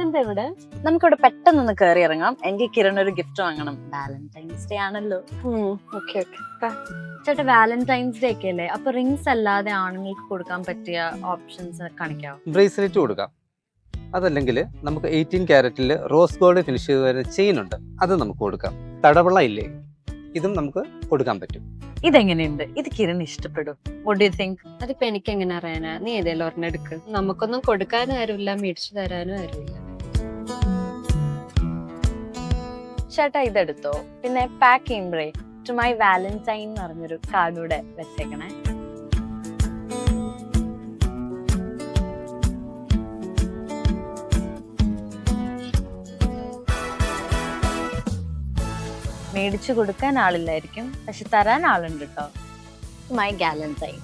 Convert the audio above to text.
ഇതെന്താ ഇവിടെ? നമുക്കിവിടെ പെട്ടെന്ന് കയറി ഇറങ്ങാം. എനിക്ക് കിരൺ ഒരു ഗിഫ്റ്റ് വാങ്ങണം. വാലന്റൈൻസ് ഡേ ആണല്ലോ. Okay okay. ചേട്ടാ വാലന്റൈൻസ് ഡേ ഒക്കെ അല്ലേ, അപ്പൊ റിങ്സ് അല്ലാതെ ആണുങ്ങൾക്ക് കൊടുക്കാൻ പറ്റിയ ഓപ്ഷൻസ് കാണിക്കാവോ? ബ്രേസ്ലെറ്റ് കൊടുക്കാം. അതല്ലെങ്കിൽ നമുക്ക് 18 ക്യാരറ്റിൽ റോസ് ഗോൾഡ് ഫിനിഷ് ചെയ്ത് വരുന്ന ചെയിൻ ഉണ്ട്, അത് നമുക്ക് കൊടുക്കാം. തടവള ഇല്ലേ, ഇതും നമുക്ക് കൊടുക്കാൻ പറ്റും. ഇതെങ്ങനെയുണ്ട്? ഇത് കിരൺ ഇഷ്ടപ്പെടും. What do you think? അതിപ്പോ എനിക്ക് എങ്ങനെ അറിയാനാ? നീ ഏതെങ്കിലും ഒരെണ്ണം എടുക്ക്. നമുക്കൊന്നും കൊടുക്കാനും ആരുമില്ല, മേടിച്ചു തരാനും ആരുമില്ല. ചേട്ടാ ഇതെടുത്തോ. പിന്നെ പാക്ക് ചെയ്യുമ്പോഴേ ടു മൈ വാലന്റൈൻ എന്ന് പറഞ്ഞൊരു കാർഡ് കൂടെ വെച്ചേക്കണേ. മേടിച്ചു കൊടുക്കാൻ ആളില്ലായിരിക്കും, പക്ഷെ തരാൻ ആളുണ്ട് കേട്ടോ. My Valentine.